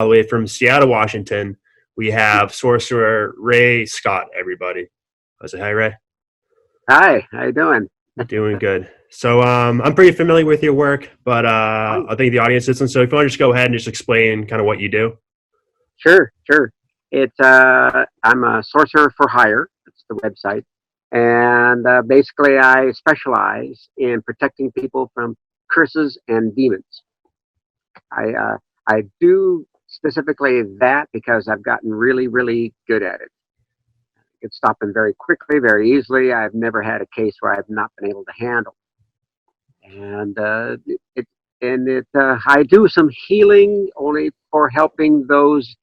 All the way from Seattle, Washington, we have Sorcerer Ray Scott, everybody. I say hi, Ray. Hi, how you doing? Doing good. So I'm pretty familiar with your work, but I think the audience isn't. So if you want to just go ahead and just explain kind of what you do. Sure. It's I'm a sorcerer for hire. That's the website, and basically I specialize in protecting people from curses and demons. I do specifically that because I've gotten really good at it. I can stop them very quickly, very easily. I've never had a case where I've not been able to handle. And it and it I do some healing only for helping those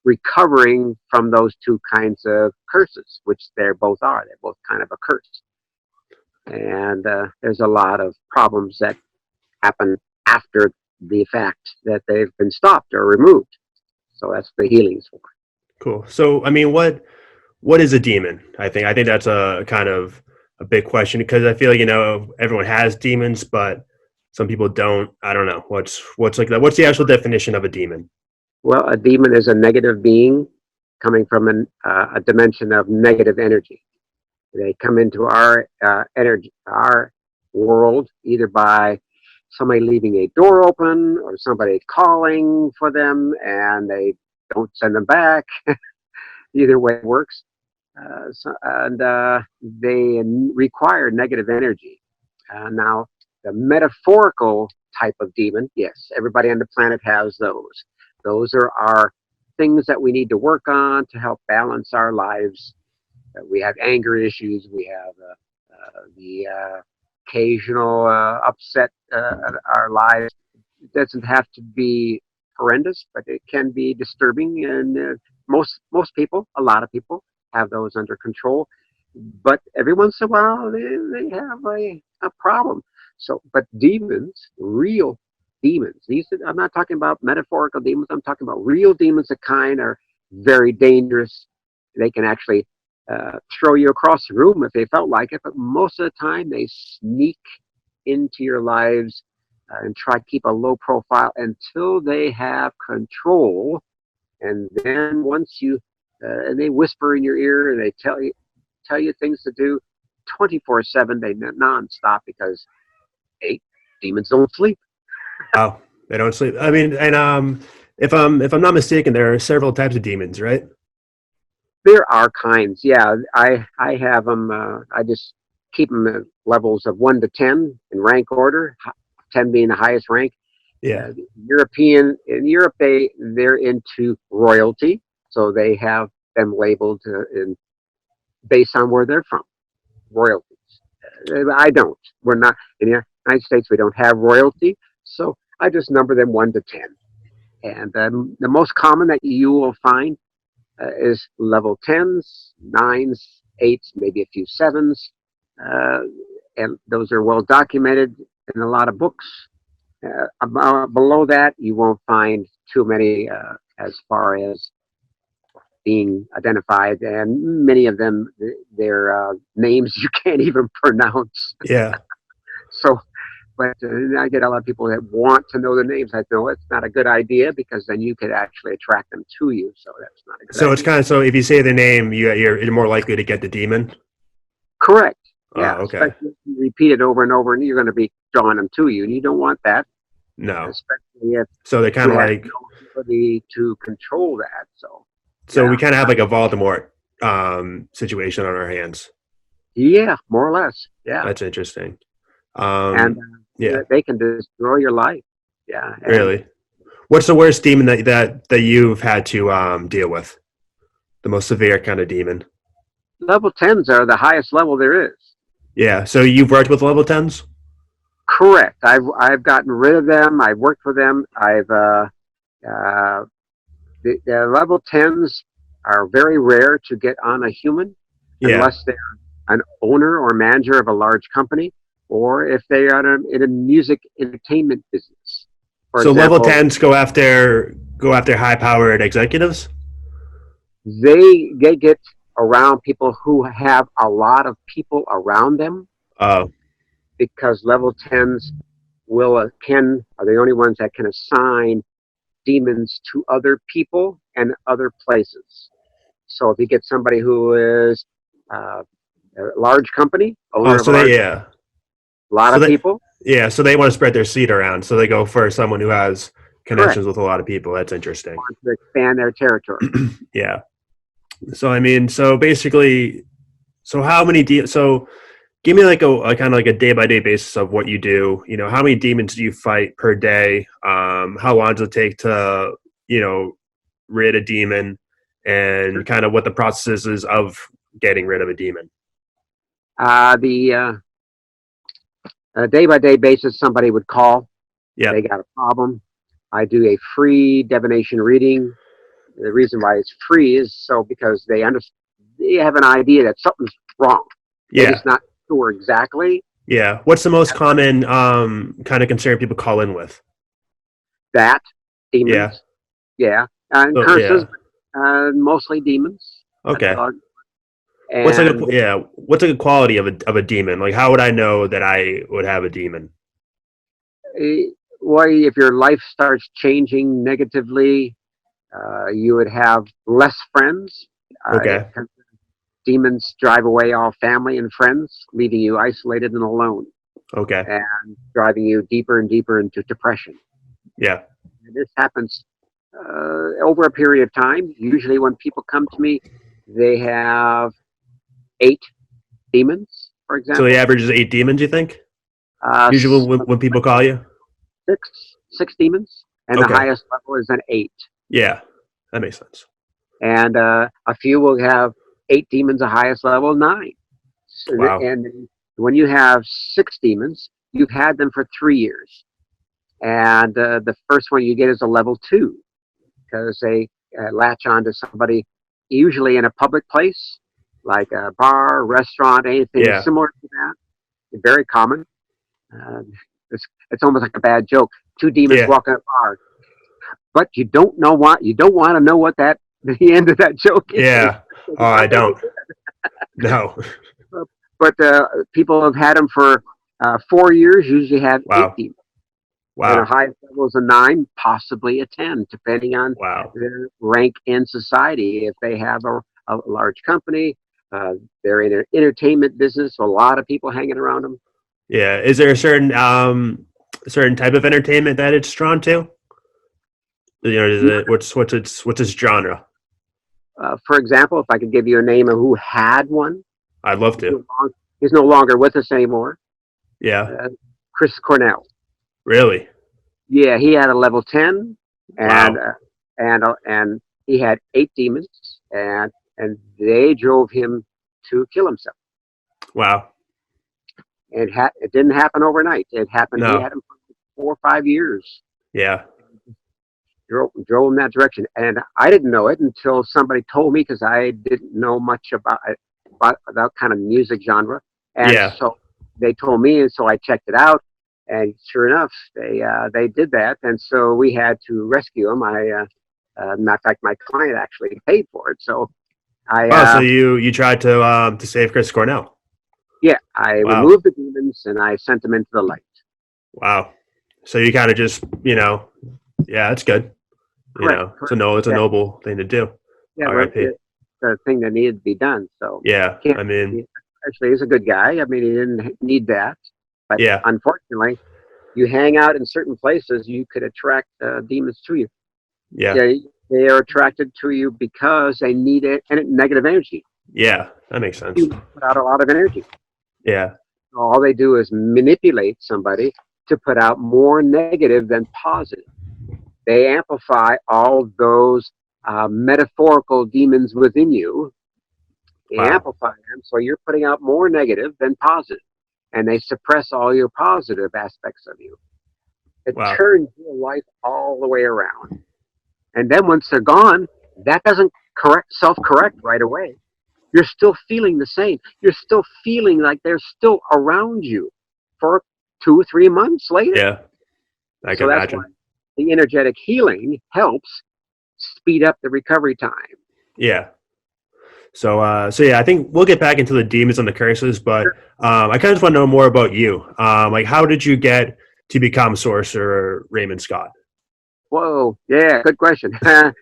recovering from those two kinds of curses, which they're both are. They're both kind of a curse. And there's a lot of problems that happen after the fact that they've been stopped or removed. So that's the healing's for. Cool. So I mean, what is a demon? I think that's a kind of a big question because I feel like everyone has demons, but some people don't. I don't know what's like that. What's the actual definition of a demon? Well, a demon is a negative being coming from a dimension of negative energy. They come into our energy, our world, either by somebody leaving a door open or somebody calling for them and they don't send them back. Either way it works. And they require negative energy. Now, the metaphorical type of demon, yes, everybody on the planet has those. Those are our things that we need to work on to help balance our lives. We have anger issues. We have the occasional upset our lives. It doesn't have to be horrendous, but it can be disturbing. And most people, a lot of people, have those under control. But every once in a while, they have a problem. So, but demons, real demons. I'm not talking about metaphorical demons. I'm talking about real demons that kind are very dangerous. They can actually throw you across the room if they felt like it, but most of the time they sneak into your lives and try to keep a low profile until they have control. And then once you, and they whisper in your ear and they tell you things to do 24/7, they nonstop because hey, demons don't sleep. Oh, they don't sleep. I mean, and if I'm not mistaken, there are several types of demons, right? There are kinds, yeah. I have them. I just keep them at levels of 1 to 10 in rank order. 10 being the highest rank. Yeah. In Europe they're into royalty, so they have them labeled based on where they're from. Royalties. I don't. We're not in the United States. We don't have royalty, so I just number them 1 to 10. And the most common that you will find is level 10s, 9s, 8s, maybe a few 7s. And those are well documented in a lot of books. Below that, you won't find too many as far as being identified, and many of them, their names you can't even pronounce. Yeah. So, but I get a lot of people that want to know the names. I know it's not a good idea because then you could actually attract them to you. So that's not a good So idea. it's kind of so if you say the name, you're more likely to get the demon. Correct. Oh, Yeah. okay. Especially if you repeat it over and over, and you're going to be drawing them to you, and you don't want that. No. Especially if So they're kind you of have like. no ability to control that. So. So we Yeah. kind of have like a Voldemort situation on our hands. Yeah. More or less. Yeah. That's interesting. And Yeah. they can destroy your life. Yeah. And Really. What's the worst demon that you've had to deal with? The most severe kind of demon. level 10s are the highest level there is. Yeah. So you've worked with level 10s? Correct. I've gotten rid of them. I've worked for them. Uh, the level 10s are very rare to get on a human Yeah. unless they're an owner or manager of a large company or if they are in a music entertainment business. For So level example, 10s go after high powered executives? they get around people who have a lot of people around them Oh. because level 10s are the only ones that can assign demons to other people and other places. So if you get somebody who is a large company, Oh, owner of a so they large, yeah. a lot So of they people, yeah, so they want to spread their seed around. So they go for someone who has correct, connections with a lot of people. That's interesting. want to expand their territory. Yeah. So I mean, so basically, so how many so give me like a kind of like a day by day basis of what you do. You know, how many demons do you fight per day? How long does it take to, you know, rid a demon, and kind of what the process is of getting rid of a demon? The day by day basis, somebody would call. They Yep. got a problem. I do a free divination reading. The reason why it's free is so because they have an idea that something's wrong. They're Yeah. just not sure exactly. Yeah. What's the most common kind of concern people call in with? That Yeah. demons, yeah, and Oh, curses, yeah. mostly demons. That's Okay. all. And What's a good quality of a demon? Like, how would I know that I would have a demon? why, if your life starts changing negatively, you would have less friends. Okay. Demons drive away all family and friends, leaving you isolated and alone, Okay. and driving you deeper and deeper into depression. Yeah. And this happens over a period of time. Usually, when people come to me, they have 8 demons, for So the example. average is 8 demons, you think? Uh, Usually when people call you? six demons, and the Okay. highest level is an 8. Yeah. That makes sense. And a few will have 8 demons, the highest level 9. Wow. And when you have 6 demons, you've had them for 3 years. And the first one you get is a level 2 because they latch on to somebody, usually in a public place, like a bar, restaurant, anything Yeah. similar to that. Very common. Uh, it's almost like a bad joke. 2 demons Yeah. walk in a bar, but you don't know what you don't want to know what that the end of that joke is. Yeah. Oh, It's I not going to be don't. No. good. But people have had them for 4 years. Usually have eight Wow. demons, and the Wow. highest level is a 9, possibly a 10, depending on Wow. their rank in society. If they have a large company, they're in an entertainment business, so a lot of people hanging around them. Yeah. Is there a certain type of entertainment that it's drawn to? You know, is it what's its genre? For example, if I could give you a name of who had one, I'd love he's to. he's no longer with us anymore. Yeah. Uh, Chris Cornell. Really? Yeah, he had a level 10, and Wow. and he had 8 demons, and they drove him to kill himself. Wow. It didn't happen overnight. It happened. He No. had him for 4 or 5 years. Yeah. Drove in that direction, and I didn't know it until somebody told me because I didn't know much about that kind of music genre, and Yeah. so they told me, and so I checked it out, and sure enough, they did that, and so we had to rescue him. Matter of fact, my client actually paid for it, so I Wow. So you tried to save Chris Cornell. yeah, I Wow. removed the demons and I sent them into the light. Wow. So you kind of just, yeah, that's good. Correct, It's a correct. it's a Yeah, noble thing to do. yeah, but R.I.P. it's the thing that needed to be done. So Yeah. can't. I mean, Actually, he's a good guy. I mean, he didn't need that, but yeah. unfortunately, you hang out in certain places, you could attract demons to you. Yeah. Yeah, they are attracted to you because they need it and negative energy. Yeah. That makes sense. You put out a lot of energy. Yeah. All they do is manipulate somebody to put out more negative than positive. They amplify all those metaphorical demons within you. They Wow. amplify them, so you're putting out more negative than positive, and they suppress all your positive aspects of you. It Wow. turns your life all the way around. And then once they're gone, that doesn't self-correct right away. You're still feeling the same. You're still feeling like they're still around you for 2 or 3 months later. Yeah. I can So that's why imagine. the energetic healing helps speed up the recovery time. Yeah. So yeah, I think we'll get back into the demons and the curses, but Sure. I kind of just want to know more about you. Like, how did you get to become Sorcerer Raymond Scott? Whoa, yeah, good question.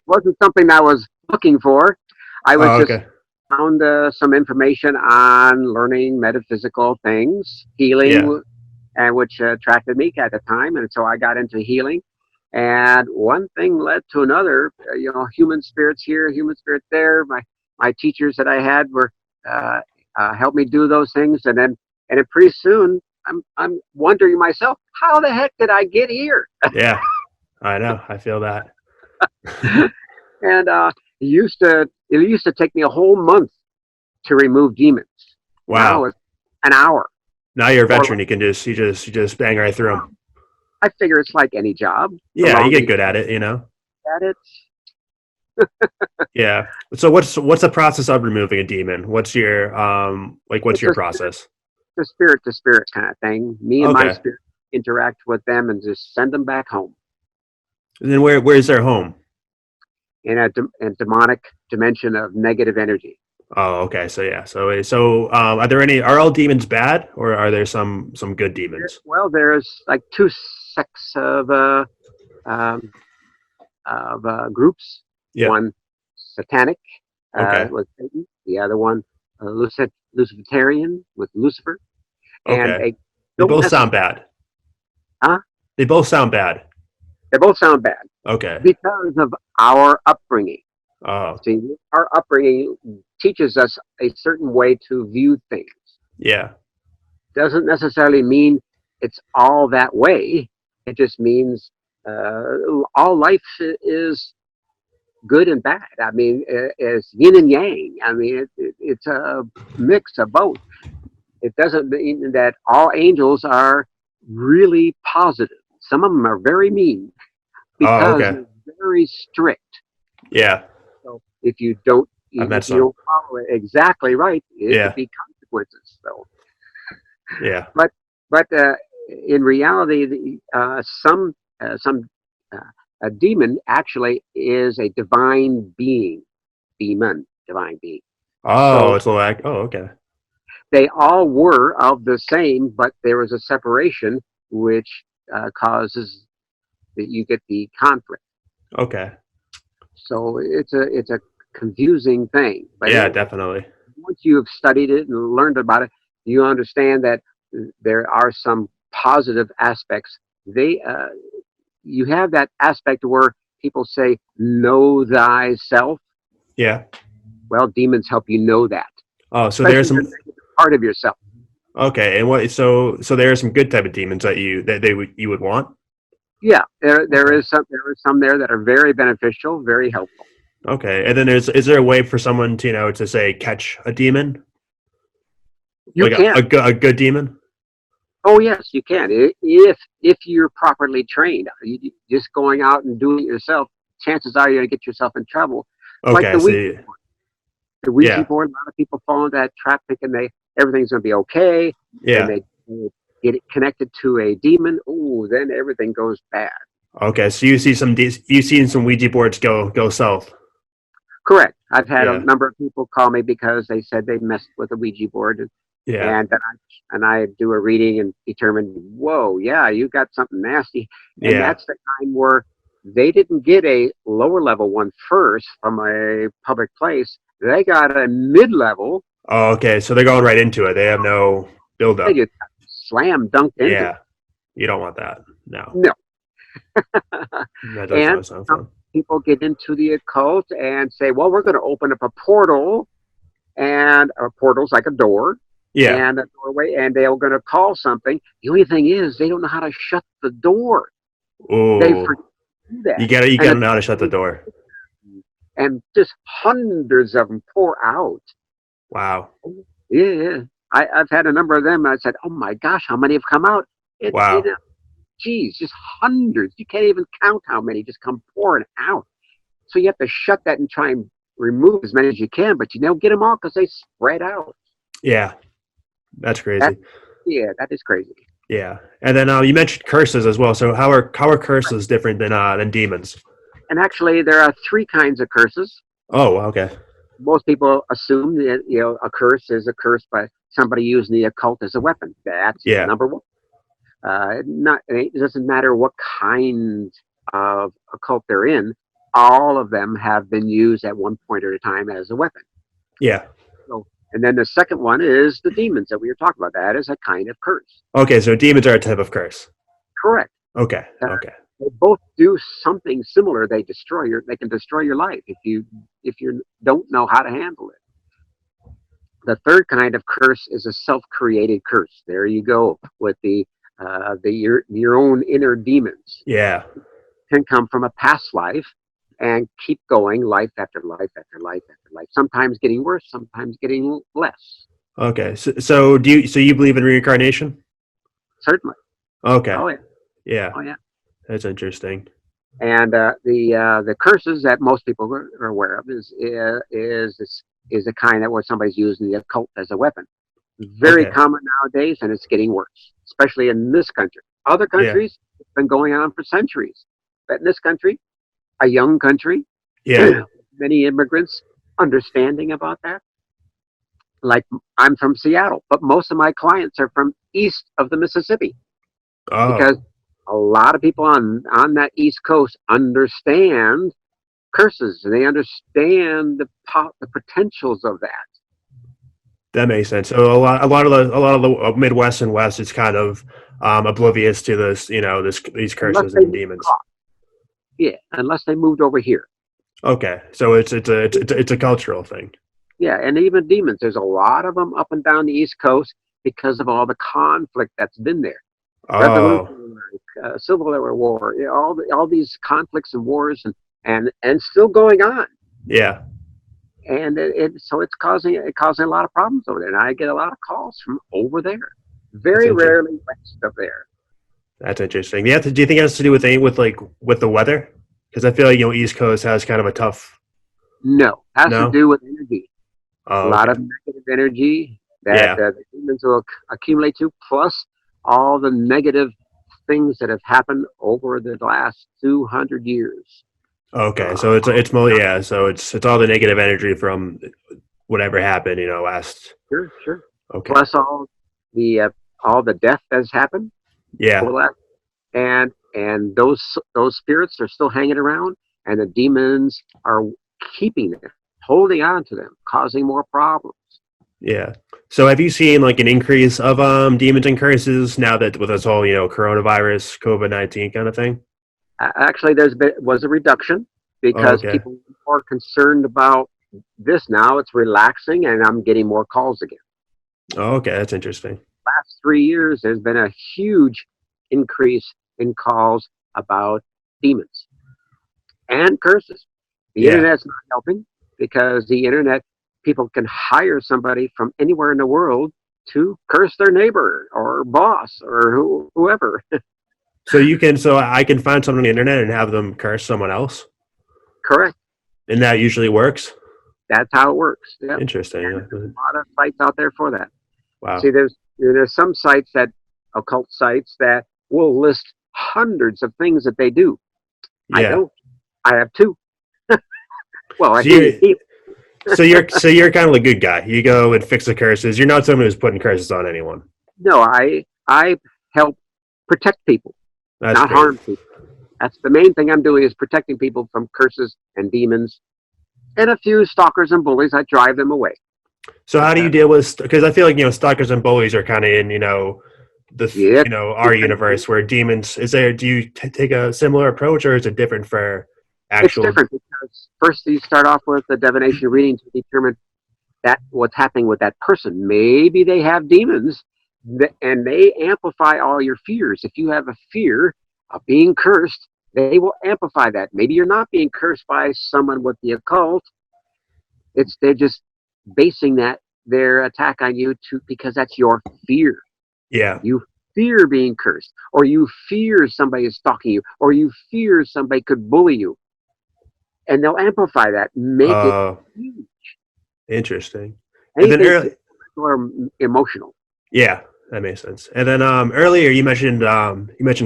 Wasn't something I was looking for. I was Oh, just okay. found some information on learning metaphysical things, Yeah. healing, and which attracted me at the time, and so I got into healing. And one thing led to another. Human spirits here, human spirits there. My teachers that I had were uh, helped me do those things, and then pretty soon I'm wondering myself, how the heck did I get here? Yeah. I know. I feel that. And it used to take me a whole month to remove demons. Now Wow. it's an hour Now you're a or veteran. you just bang right through them. I figure it's like any job. The Yeah, you longer get you good at it. get at it, Yeah. So what's the process of removing a demon? What's it's your a process? spirit to spirit kind of thing. Me and my Okay. spirit interact with them and just send them back home And then where's their home? in a demonic dimension of negative energy. Oh, okay. So yeah. Are all demons bad, or are there some good demons? Well, there's like two sects um, of Yeah. one satanic Okay. with Satan, the other one Luciferian with Lucifer, and Okay. they They don't both sound necessarily. bad. Huh? They both sound bad. They both sound bad Okay. because of our upbringing. Oh, See, our upbringing teaches us a certain way to view things. yeah. Doesn't necessarily mean it's all that way. It just means all life is good and bad. I mean, it's yin and yang. I mean, it's a mix of both. It doesn't mean that all angels are really positive. Some of them are very mean Oh, because okay. they're very strict. Yeah. So if you don't I've met if you some. don't follow it exactly right, it could Yeah. be consequences. So, Yeah. but but in reality, some uh, a demon actually is a divine being, divine being. Oh, So it's like, oh, okay. they all were of the same, but there was a separation which causes that you get the conflict. Okay. So it's a confusing thing, but Yeah, definitely. once you have studied it and learned about it, you understand that there are some positive aspects. You have that aspect where people say, "Know thyself." Yeah. Well, demons help you know that, Oh, so there's especially the some. negative part of yourself. Okay, and so there are some good type of demons you would want. Yeah, there Okay. is some there that are very beneficial, very helpful. Okay, and then is there a way for someone to to say catch a demon, You like can. a good demon? Oh yes, you can. If you're properly trained, just going out and doing it yourself, chances are you're going to get yourself in trouble. Like Okay, the so Ouija the Ouija yeah, board. A lot of people fall into that trap thinking everything's going to be okay. Then yeah. they get it connected to a demon. Oh, then everything goes bad. Okay, so you've seen some Ouija boards go south. Correct. I've had a Yeah, number of people call me because they said they messed with a Ouija board, yeah, and then I do a reading and determine, whoa, yeah, you got something nasty, and yeah. that's the time where they didn't get a lower level one first from a public place. They got a mid level. Oh, okay, so they're going right into it. They have no build They up. just slam dunked into Yeah, you don't want that. No, it. No. that does And not sound some fun. people get into the occult and say, well, we're going to open up a portal, and a portal's like a door Yeah. and a doorway, and they're going to call something. The only thing is, they don't know how to shut the door. They Oh, forget to do that. you And gotta know how to shut the door. just hundreds of them pour out. Wow, Yeah, yeah. I've had a number of them. I said, "Oh my gosh, how many have come out?" It wow. geez, just hundreds. You can't even count how many just come pouring out. So you have to shut that and try and remove as many as you can, but you don't get them all because they spread out. Yeah, that's That, crazy. yeah, that is crazy. Yeah, and then you mentioned curses as well. So how are curses different than demons? And actually, there are three kinds of curses. Oh, okay. Most people assume that a curse is a curse by somebody using the occult as a weapon. That's Yeah, number one. Not it doesn't matter what kind occult they're in, all of them have been used at one point at a time as a weapon. Yeah. So, and then the second one is the demons that we were talking about. That is a kind of curse. Okay, so demons are a type of curse. Correct. Okay. Uh, Okay. they both do something similar. They can destroy your life if you don't know how to handle it. The third kind of curse is a self-created curse. There you go with your own inner demons. Yeah. Can come from a past life and keep going life after life after life after life. Sometimes getting worse, sometimes getting less. Okay. So you believe in reincarnation? Certainly. Okay. Oh yeah. Yeah. Oh yeah. That's interesting. And the curses that most people are aware of is the kind that where somebody's using the occult as a weapon. Very Okay. common nowadays, and it's getting worse, especially in this country. Other Yeah. countries, it's been going on for centuries. But in this country, a young country, Yeah. many immigrants understanding about that. Like I'm from Seattle, but most of my clients are from east of the Mississippi because Oh, a lot of people on that east coast understand curses and they understand the potentials of that. that makes sense. So a lot of the Midwest and West is kind of oblivious to this, these Unless curses they and moved demons. across. Yeah, unless they moved over here. Okay. So it's a cultural thing. Yeah, and even demons. There's a lot of them up and down the east coast because of all the conflict that's been there. Oh, Revolutionary, Civil War, all these conflicts and wars and still going on. yeah. And so it's causing a lot of problems over there. And I get a lot of calls from over there. That's Very interesting. rarely west of there. That's interesting. Do you think it has to do with the weather? Because I feel like East Coast has kind of a tough. No, has to No. do with energy. A Oh, lot okay. of negative energy that Yeah. the humans will accumulate to, plus all the negative things that have happened over the last 200 years. Okay. Uh, So it's more, yeah. So it's all the negative energy from whatever happened. Last. sure, sure. Okay. Plus the all the death that's happened over Yeah. the last, and those spirits are still hanging around, and the demons are keeping them, holding on to them, causing more problems. Yeah. So have you seen like an increase of demons and curses now that with this whole coronavirus COVID-19 kind of thing? Actually, was a reduction Oh, because okay. people are concerned about this now. It's relaxing, and I'm getting more calls again. Oh, okay. That's interesting. Last 3 years, there's been a huge increase in calls about demons and curses. The Yeah. internet's not helping because the internet people can hire somebody from anywhere in the world to curse their neighbor or boss or whoever. So I can find someone on the internet and have them curse someone else, Correct. and that usually works. That's how it works. Yep. Interesting. And there's a lot of sites out there for that. See, Wow. there's some sites that occult sites that will list hundreds of things that they do. I Yeah. don't. I have two. Well, So he, you're he so you're kind of a good guy. You go and fix the curses. You're not someone who's putting curses on anyone. no, I help protect people, That's not great. harm people. That's the main thing I'm doing is protecting people from curses and demons and a few stalkers and bullies. I drive them away. So But how do you deal with? Because I feel like stalkers and bullies are kind of in the yeah, our universe where demons is there. Do you take a similar approach or is it different for it's actual? different because first you start off with the divination reading to determine that what's happening with that person. Maybe they have demons and they amplify all your fears. If you have a fear of being cursed, they will amplify that. Maybe you're not being cursed by someone with the occult. They're just basing their attack on you because that's your fear. Yeah. You fear being cursed, or you fear somebody is stalking you, or you fear somebody could bully you, and they'll amplify that, make it Uh, huge. Interesting. And then Anything early, physical or emotional. yeah, that makes sense. And then earlier you mentioned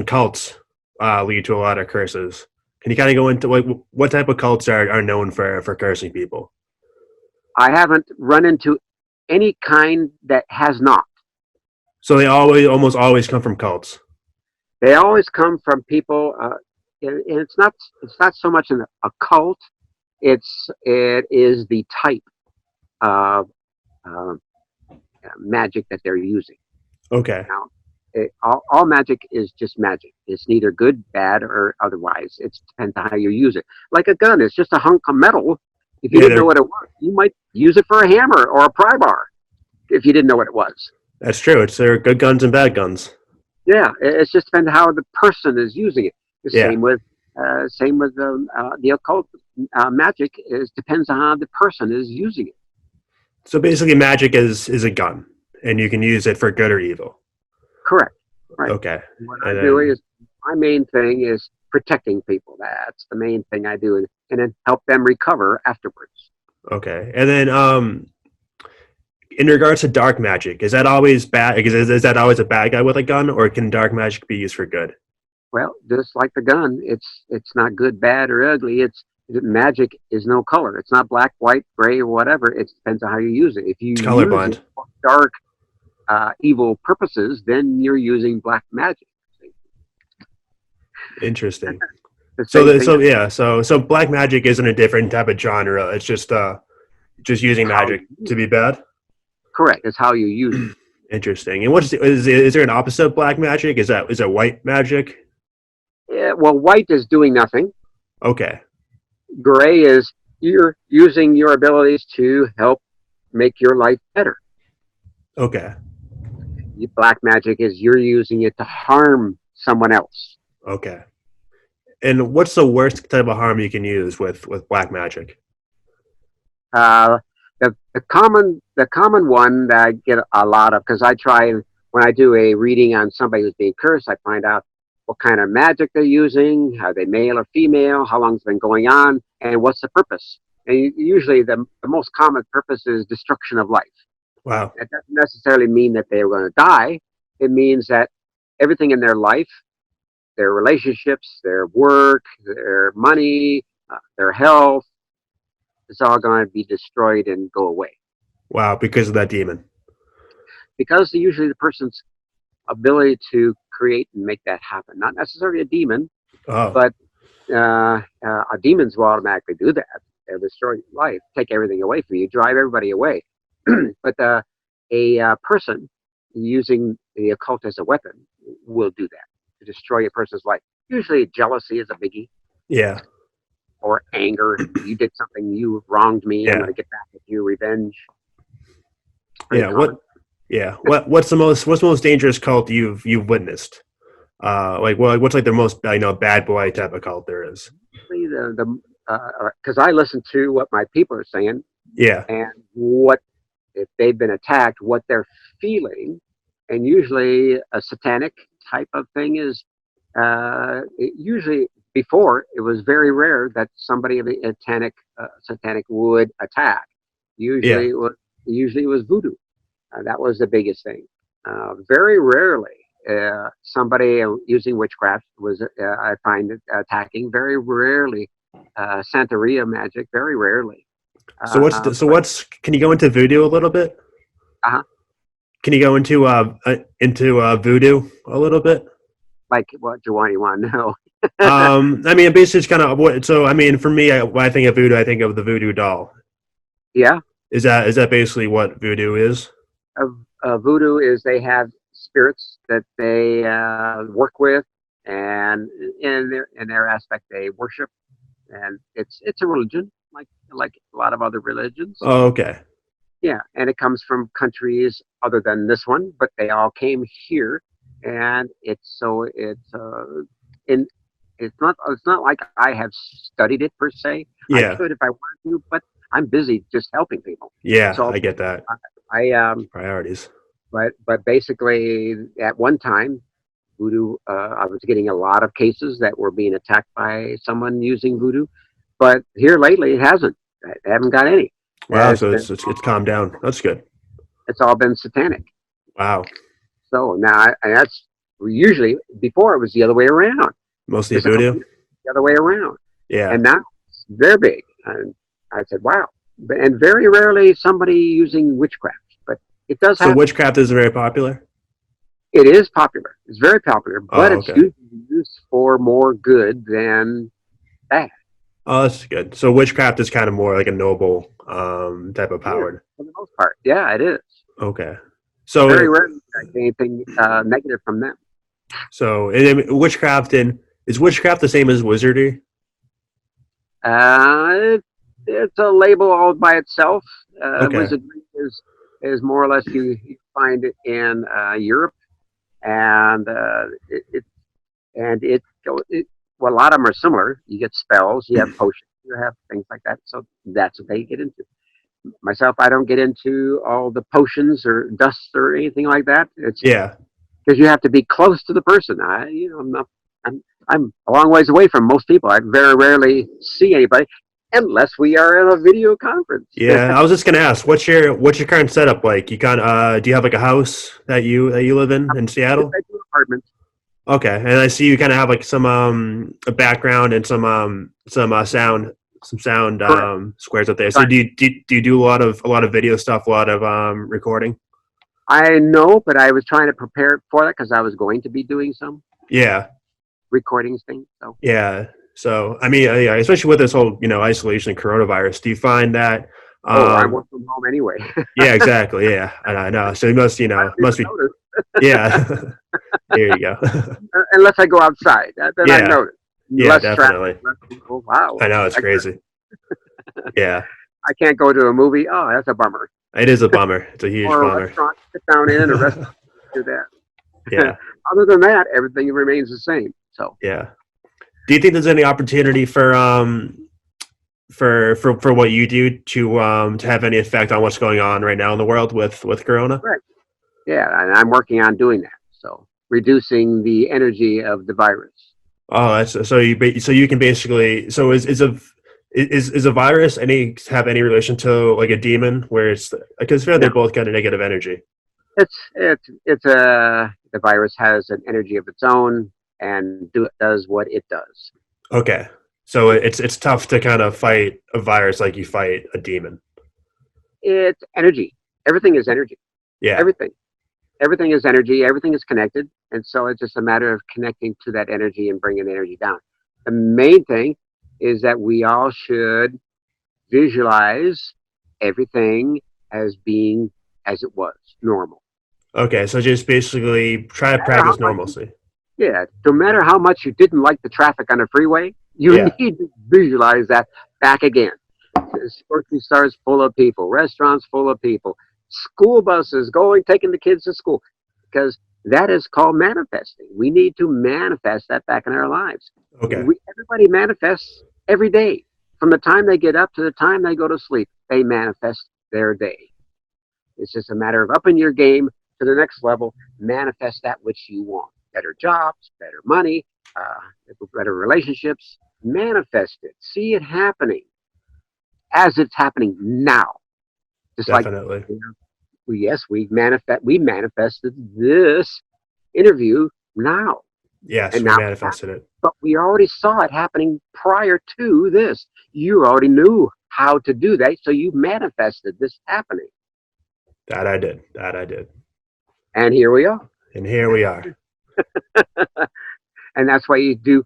cults lead to a lot of curses. Can you kind of go into like what type of cults are known for cursing people? I haven't run into any kind that has not. So they almost always come from cults. They always come from people. and it's not so much an occult. It is the type of uh, magic that they're using. Okay. Now, all magic is just magic. It's neither good, bad, or otherwise. It depends on how you use it. Like a gun, it's just a hunk of metal. If you Yeah, didn't know what it was, you might use it for a hammer or a pry bar if you didn't know what it was. that's true. There are good guns and bad guns. Yeah, it's just depends how the person is using it. The Yeah. same with the occult magic. Is depends on how the person is using it. So basically, magic is a gun, and you can use it for good or evil. Correct. Right. Okay. What I And do then is my main thing is protecting people. That's the main thing I do, and then help them recover afterwards. okay. And then in regards to dark magic, is that always bad? Is that always a bad guy with a gun, or can dark magic be used for good? Well, just like the gun, it's not good, bad, or ugly. Magic is no color. It's not black, white, gray, or whatever. It depends on how you use it. If you It's use colorblind. it for dark, evil purposes, then you're using black magic. Interesting. The So same thing. so black magic isn't a different type of genre. It's just using How magic you use to it. be bad. Correct. It's how you use it. Interesting. And is there an opposite of black magic? Is that white magic? Yeah, well, white is doing nothing. Okay. Gray is you're using your abilities to help make your life better. Okay. Black magic is you're using it to harm someone else. Okay. And what's the worst type of harm you can use with black magic? Uh, the common one that I get a lot of, because I try, when I do a reading on somebody who's being cursed, I find out what kind of magic they're using, are they male or female, how long it's been going on, and what's the purpose. And usually the most common purpose is destruction of life. Wow. That doesn't necessarily mean that they're going to die. It means that everything in their life, their relationships, their work, their money, their health, is all going to be destroyed and go away. Wow, because of that demon. Because usually the person's ability to create and make that happen, not necessarily a demon, Oh. but a demons will automatically do that. They'll destroy your life, take everything away from you, drive everybody away. But a person using the occult as a weapon will do that to destroy a person's life. Usually jealousy is a biggie, Yeah. or anger. You did something, you wronged me, I'm Yeah. going to get back at you, revenge. Pretty Yeah. common. What's the most dangerous cult you've witnessed? What's like the most bad boy type of cult there is? Because I listen to what my people are saying, Yeah. and what, if they've been attacked, what they're feeling. And usually a satanic type of thing is usually, before, it was very rare that somebody of the satanic would attack. Yeah. Usually it was voodoo. That was the biggest thing. Very rarely somebody using witchcraft was, I find, attacking. Very rarely Santeria magic. Very rarely. Can you go into voodoo a little bit? Uh-huh. Can you go into voodoo a little bit? Like, what do you want to know? I mean, basically, it's kind of what. So, I mean, for me, when I think of voodoo, I think of the voodoo doll. Yeah. Is that basically what voodoo is? Voodoo is, they have spirits that they work with, and in their aspect they worship, and it's a religion, like a lot of other religions. Oh, okay. Yeah, and it comes from countries other than this one, but they all came here, and it's not like I have studied it per se. I Yeah. could if I wanted to, but I'm busy just helping people. Yeah, So I get that. I Priorities. but basically at one time, voodoo, I was getting a lot of cases that were being attacked by someone using voodoo, but here lately it hasn't. I haven't got any. Wow. It's So been, it's calmed down. That's good. it's all been satanic. Wow. So now, and that's usually, before it was the other way around. Mostly It's voodoo. the other way around, Yeah. and now it's very big. And I said, wow. And very rarely somebody using witchcraft, but it does So happen. witchcraft is very popular. It is popular. It's very popular, but Oh, it's okay. usually used for more good than bad. Oh, that's good. So witchcraft is kind of more like a noble type of Yeah, power. for the most part. Yeah, it is. Okay. So Very rarely I get anything negative from them. and then witchcraft and is witchcraft the same as wizardry? It's a label all by itself. Okay. Wizardry is more or less you find it in Europe, and it, it well, a lot of them are similar. You get spells, you have potions, you have things like that. So that's what they get into. Myself, I don't get into all the potions or dust or anything like that. It's Yeah. because you have to be close to the person. I'm not. I'm a long ways away from most people. I very rarely see anybody unless we are in a video conference. Yeah. I was just gonna ask, what's your current setup like? You kind of do you have like a house that you live in Seattle? Apartments. Okay, and I see you kind of have like some a background and some sound Correct. squares up there. So Right. do you do a lot of video stuff, a lot of recording? I know, but I was trying to prepare for that because I was going to be doing some Yeah, recordings things. So, yeah. So I mean, yeah, especially with this whole isolation and coronavirus, do you find that? oh, I Um, work from home anyway. yeah, exactly. Yeah, I know. So you must I don't must even be notice yeah. There you go. unless I go outside. Then I Yeah, notice yeah, less traffic, definitely. less people. Wow, I know it's I can't, crazy. Yeah, I can't go to a movie. Oh, that's a bummer. it is a bummer. It's a huge Or a bummer. restaurant, sit down in a restaurant, do that. Yeah. Other than that, everything remains the same. So Yeah. Do you think there's any opportunity for what you do to have any effect on what's going on right now in the world with Corona? right, yeah, and I'm working on doing that. So reducing the energy of the virus. Oh, that's so you can basically is a virus have any relation to like a demon where it's because they're No, both kind of negative energy. it's a the virus has an energy of its own and does what it does. Okay. So it's tough to kind of fight a virus like you fight a demon. It's energy. Everything is energy. Yeah. Everything. Everything is energy. Everything is connected, and so it's just a matter of connecting to that energy and bringing the energy down. The main thing is that we all should visualize everything as being as it was normal. Okay. So just basically try to No matter how practice much, normalcy. yeah, no matter how much you didn't like the traffic on the freeway, you Yeah. need to visualize that back again. Grocery stores full of people, restaurants full of people, school buses going, taking the kids to school, because that is called manifesting. We need to manifest that back in our lives. Okay. Everybody manifests every day. From the time they get up to the time they go to sleep, they manifest their day. It's just a matter of upping your game to the next level, manifest that which you want. Better jobs, better money, better relationships. Manifest it. See it happening as it's happening now. Just like, Definitely. yes, we manifested this interview now. Yes, And we now, manifested it. but we already saw it happening prior to this. You already knew how to do that, so you manifested this happening. That I did. That I did. And here we are. And here we are. And that's why you do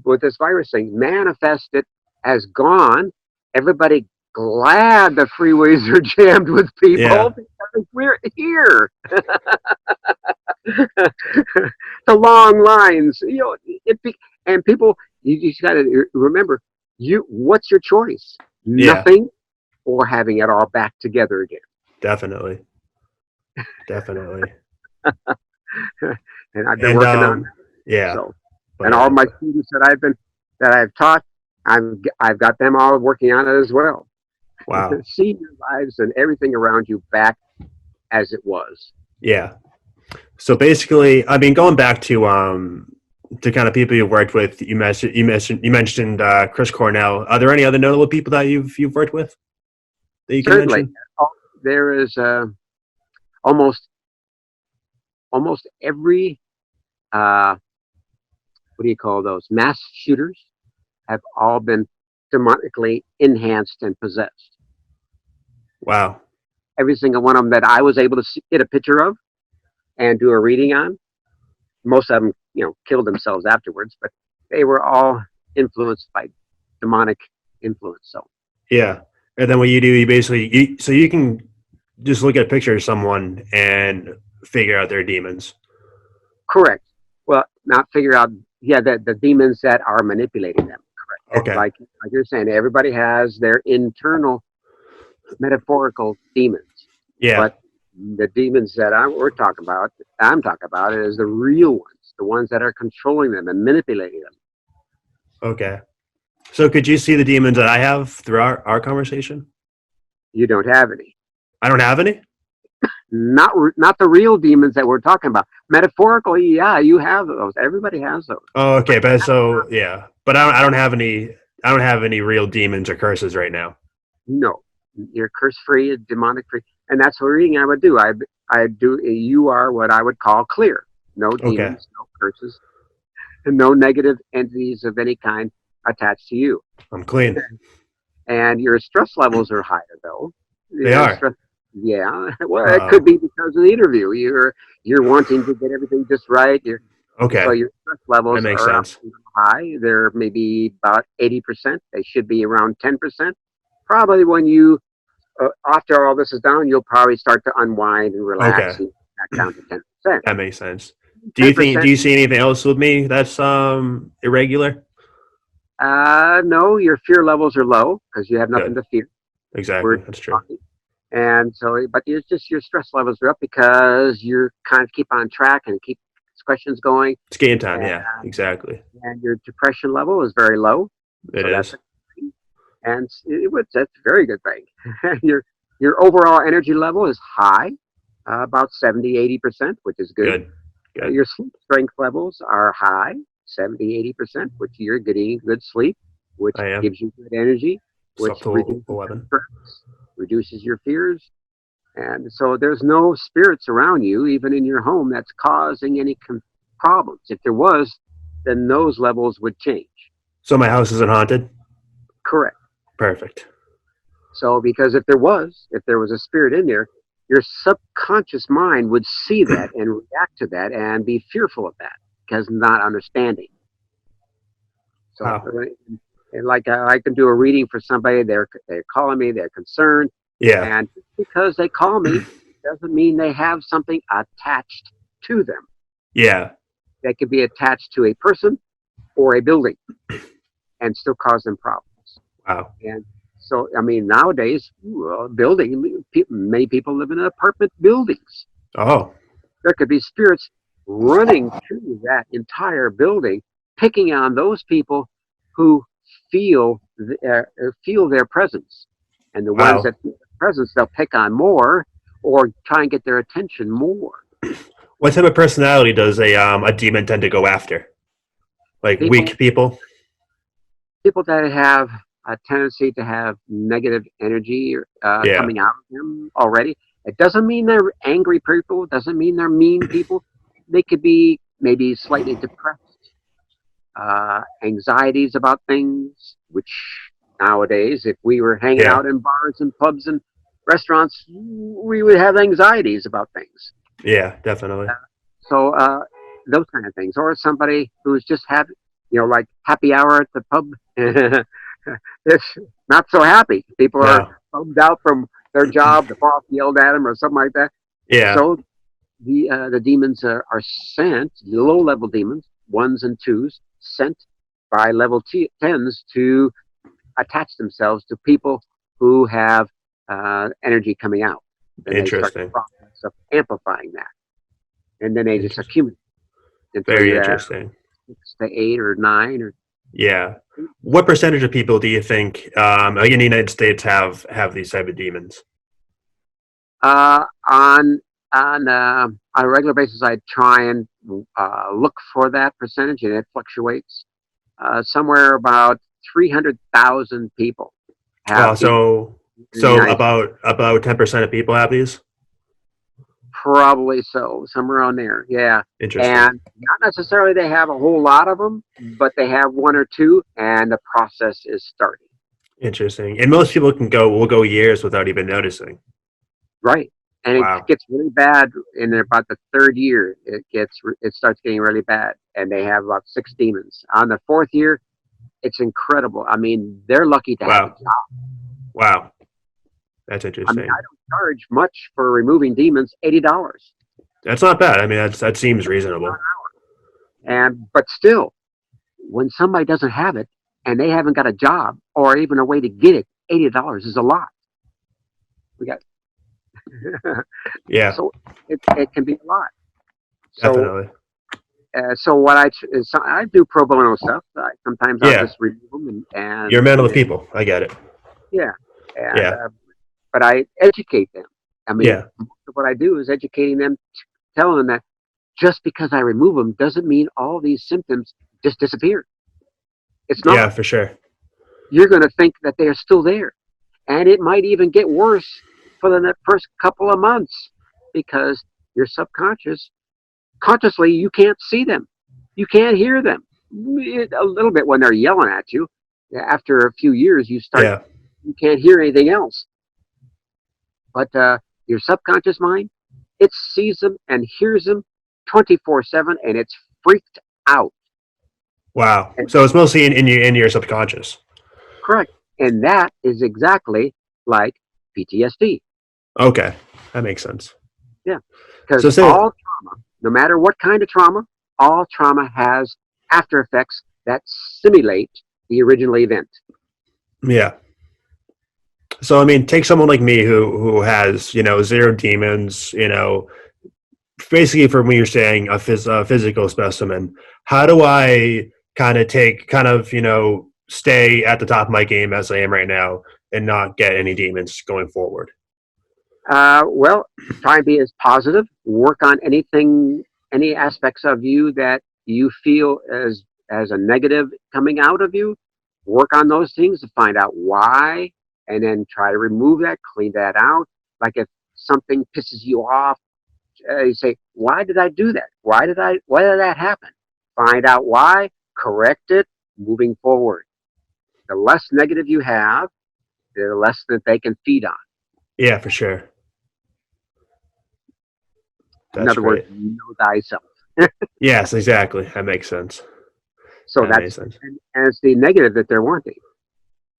with this virus thing. Manifest it as gone. Everybody glad the freeways are jammed with people Yeah, because we're here. The long lines, and people. You just got to remember, what's your choice? yeah, Nothing, or having it all back together again. definitely, definitely. And I've been And working on that. yeah, So, but and all my students that I've taught, I've got them all working on it as well. wow, See your lives and everything around you back as it was. yeah. So basically, I mean, going back to kind of people you've worked with, you mentioned Chris Cornell. Are there any other notable people that you've worked with that you can Certainly, mention? there is almost almost every what do you call those mass shooters have all been demonically enhanced and possessed. Wow. Every single one of them that I was able to get a picture of, and do a reading on. Most of them, killed themselves afterwards, but they were all influenced by demonic influence. So Yeah. And then what you do, you basically, so you can just look at a picture of someone and figure out their demons. correct. Well, not figure out, yeah, the demons that are manipulating them. Correct. Okay. Like you're saying, everybody has their internal metaphorical demons, Yeah. but the demons that I'm talking about is the real ones, the ones that are controlling them and manipulating them. Okay. So could you see the demons that I have through our conversation? You don't have any. I don't have any? Not the real demons that we're talking about. Metaphorically, yeah, you have those. Everybody has those. Oh, okay. But so, yeah. But I don't have any, I don't have any real demons or curses right now. No, you're curse free, demonic free, and that's what reading I would do. I do. You are what I would call clear. No Okay. demons, no curses, and no negative entities of any kind attached to you. I'm clean. And your stress levels are higher, though. They are. Yeah. Well, it could be because of the interview. You're wanting to get everything just right. Okay. So your stress levels That makes are sense. high. They're maybe about 80%. They should be around 10%. Probably when you, after all this is done, you'll probably start to unwind and relax Okay. and back down to 10%. That makes sense. Do you 10%. do you see anything else with me that's irregular? No, your fear levels are low because you have nothing Good. to fear. Exactly. That's true. And so, but it's just your stress levels are up because you're kind of keep on track and keep questions going. It's game time. And, Yeah. Exactly. and your depression level is very low. It So is. that's a good thing. And that's a very good thing. your overall energy level is high, about 70-80%, which is good. Good. Good. Your sleep strength levels are high, 70-80%, which you're getting good sleep, which I am. gives you good energy, It's which up to reduces 11. stress, reduces your fears. And so there's no spirits around you, even in your home, that's causing any problems. If there was, then those levels would change. So my house isn't haunted? Correct. Perfect. So because if there was a spirit in there, your subconscious mind would see that and react to that and be fearful of that because not understanding. So, Wow. and like I can do a reading for somebody, they're calling me, they're concerned, Yeah. and just because they call me doesn't mean they have something attached to them. Yeah. They could be attached to a person or a building and still cause them problems. Wow. And so, I mean, nowadays, many people live in apartment buildings. Oh. There could be spirits running through that entire building, picking on those people who feel their presence. And the Wow. ones that feel their presence, they'll pick on more or try and get their attention more. What type of personality does a demon tend to go after? Like weak people? People that have a tendency to have negative energy Yeah. coming out of them already. It doesn't mean they're angry people. It doesn't mean they're mean people. They could be maybe slightly depressed, anxieties about things, which nowadays, if we were hanging Yeah. out in bars and pubs and restaurants, we would have anxieties about things. Yeah, definitely. So those kind of things. Or somebody who's just having, like happy hour at the pub. It's not so happy. People No. are bummed out from their job. The boss yelled at them or something like that. Yeah. So the demons are sent, the low level demons, 1s and 2s, sent by level 10s to attach themselves to people who have energy coming out. Then they start the Interesting. process of amplifying that, and then they just accumulate until Very you have interesting. 6 to 8 or 9 or. Yeah. What percentage of people do you think like in the United States have these type of demons? On a regular basis, I try and look for that percentage, and it fluctuates. Somewhere about 300,000 people Wow. have So United about 10% of people have these? Probably so, somewhere around there. Yeah, Interesting. and not necessarily they have a whole lot of them, but they have 1 or 2, and the process is starting. Interesting. And most people will go years without even noticing. Right. And it Wow. gets really bad in about the third year. It starts getting really bad, and they have about 6 demons. On the fourth year, it's incredible. I mean, they're lucky to have a Wow. job. Wow. That's I mean, I interesting. don't charge much for removing demons, $80, That's not bad. I mean, that seems reasonable. and but still, when somebody doesn't have it and they haven't got a job or even a way to get it, $80 is a lot. We got Yeah, so it can be a lot. So definitely. so what I do pro bono stuff. Sometimes I'll Yeah, just remove them you're a man with people. I get it. yeah, and Yeah, but I educate them. I mean, yeah, most of what I do is educating them, telling them that just because I remove them doesn't mean all these symptoms just disappear. It's yeah, not. for sure. You're going to think that they are still there, and it might even get worse for the first couple of months because your subconscious, consciously, you can't see them, you can't hear them. A little bit when they're yelling at you. After a few years, Yeah, you can't hear anything else. But your subconscious mind, it sees them and hears them 24/7, and it's freaked out. wow. And So it's mostly in your subconscious. correct, and that is exactly like PTSD. Okay, that makes sense. Yeah, because So say, all trauma, no matter what kind of trauma, all trauma has after effects that simulate the original event. yeah. So I mean, take someone like me who has zero demons. Basically, from what you're saying, a physical specimen. How do I stay at the top of my game as I am right now and not get any demons going forward? Well, try and be as positive. Work on any aspects of you that you feel as a negative coming out of you. Work on those things to find out why, and then try to remove that, clean that out. Like if something pisses you off, you say, "Why did I do that? Why did that happen?" Find out why, correct it, moving forward. The less negative you have, the less that they can feed on. Yeah, for sure. In That's other words, great. know thyself. Yes, exactly. That makes sense. So That makes sense. and it's the negative that they're wanting.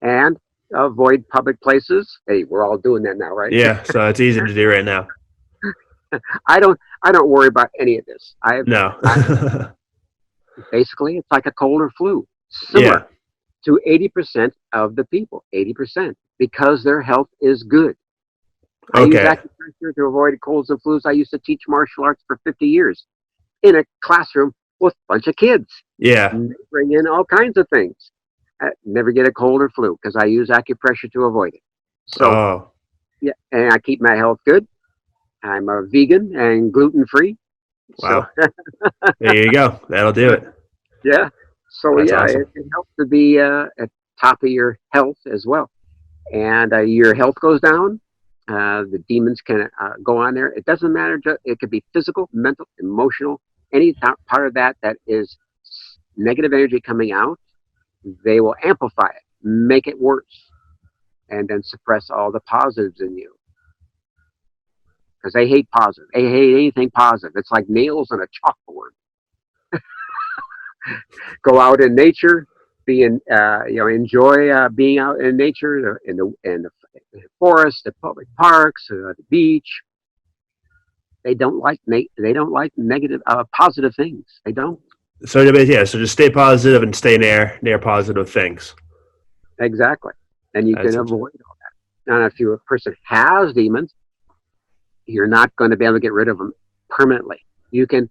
And avoid public places. Hey, we're all doing that now, right? Yeah, so it's easy to do right now. I don't worry about any of this. No. I basically it's like a cold or flu, Yeah. similar to 80% of the people, 80%, because their health is good. I use Okay. acupressure to avoid colds and flus. I used to teach martial arts for 50 years in a classroom with a bunch of kids. Yeah. And they bring in all kinds of things. I never get a cold or flu because I use acupressure to avoid it. So, Oh, yeah, and I keep my health good. I'm a vegan and gluten free. So, wow. There you go. That'll do it. yeah. So, That's yeah, awesome. it helps to be at top of your health as well. And your health goes down, the demons can go on there. It doesn't matter. It could be physical, mental, emotional, any part of that is negative energy coming out. They will amplify it, make it worse, and then suppress all the positives in you because they hate positive. They hate anything positive. It's like nails on a chalkboard. Go out in nature, enjoy being out in nature, in the forest, the public parks, the beach. They don't like negative positive things. They don't. So yeah, so just stay positive and stay near positive things. Exactly, and you That's can it. avoid all that. Now, if a person has demons, you're not going to be able to get rid of them permanently. You can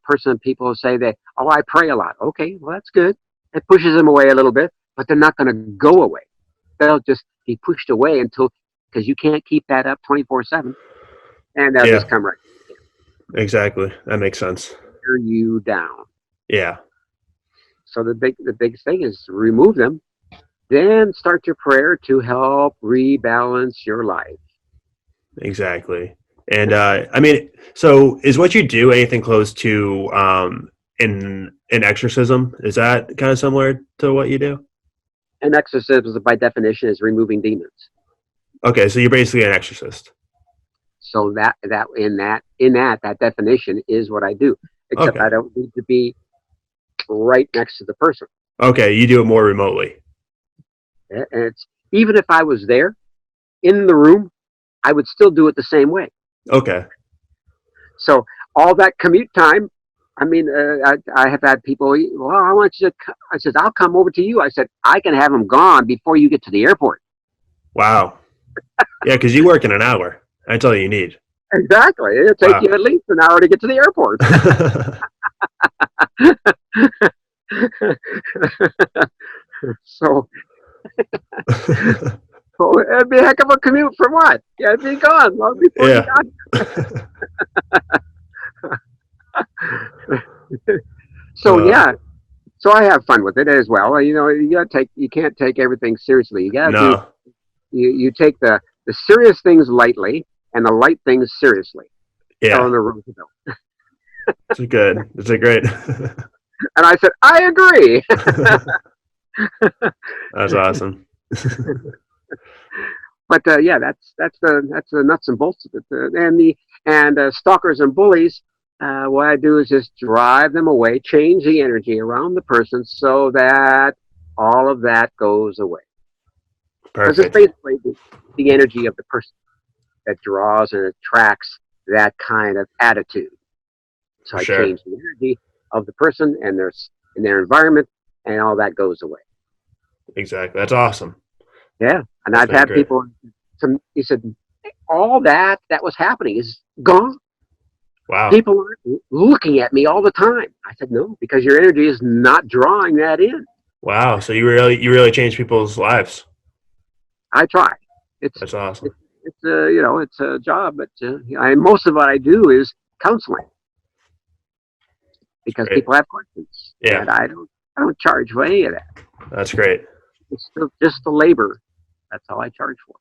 person people say that, oh, I pray a lot. Okay, well, that's good. It pushes them away a little bit, but they're not going to go away. They'll just be pushed away until because you can't keep that up 24/7, and they'll just Yeah, come right exactly. That makes sense. tear you down. Yeah, So the big thing is remove them, then start your prayer to help rebalance your life. exactly. And I mean, so is what you do anything close to in exorcism? Is that kind of similar to what you do? And exorcism, by definition, is removing demons. Okay, so you're basically an exorcist. So that that definition is what I do. Except Okay. I don't need to be right next to the person. Okay. You do it more remotely. And it's even if I was there in the room, I would still do it the same way. Okay. So all that commute time, I mean, I have had people. Well, I want you to. I said, I'll come over to you. I said, I can have them gone before you get to the airport. Wow. Yeah, because you work in an hour. That's all you need. Exactly. It'll take Wow. you at least an hour to get to the airport. so, so it'd be a heck of a commute for what? Yeah, it'd be gone long before you Yeah. got. So uh, yeah, so I have fun with it as well. You know, you can't take everything seriously. You got to do no. you take the serious things lightly and the light things seriously. Yeah. Eleanor Roosevelt. It's a good. It's a great. And I said, I agree. That's awesome. But yeah, that's the nuts and bolts of it. And stalkers and bullies. What I do is just drive them away, change the energy around the person so that all of that goes away. Because it's Perfect. basically the energy of the person that draws and attracts that kind of attitude. So For I sure. change the energy of the person and their environment, and all that goes away. Exactly. That's awesome. Yeah, and That's I've been had great. people. He said, all that was happening is gone. Wow. People aren't looking at me all the time. I said, no, because your energy is not drawing that in. Wow. So you really changed people's lives. I try. It's That's awesome. it's it's a job, but most of what I do is counseling It's because great. people have questions, Yeah. and I don't charge for any of that. That's great. It's just the labor. That's all I charge for.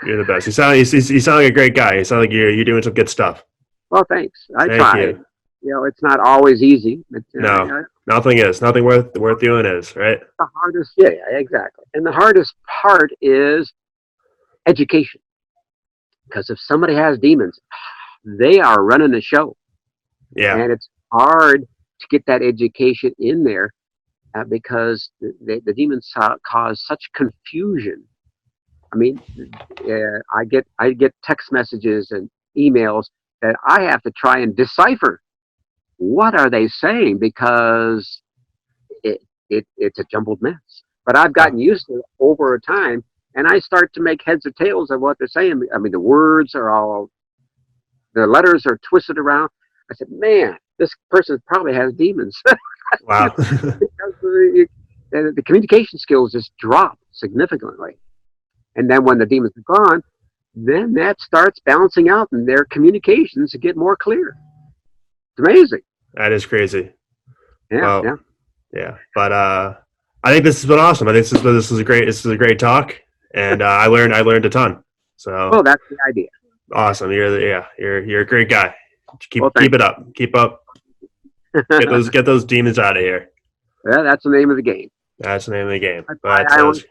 You're the best. You sound like a great guy. You sound like you're doing some good stuff. Well, thanks. I Thank try. you. It's not always easy, but No, nothing is. Nothing worth doing is, right? the hardest. Yeah, exactly. And the hardest part is education, because if somebody has demons, they are running the show, Yeah. and it's hard to get that education in there because the demons cause such confusion. I mean, I get text messages and emails that I have to try and decipher. What are they saying? Because it's a jumbled mess. But I've Wow. gotten used to it over time, and I start to make heads or tails of what they're saying. I mean, the letters are twisted around. I said, man, this person probably has demons. Wow. Because the communication skills just drop significantly. And then when the demons are gone, then that starts balancing out and their communications get more clear. It's amazing. That is crazy. Yeah, Well, yeah. yeah. But I think this has been awesome. I think this is a great talk, and I learned a ton. So Well, that's the idea. awesome. You're a great guy. Well, Keep thanks. it up. Keep up. Get those demons out of here. Well, that's the name of the game. That's the name of the game. I, But I always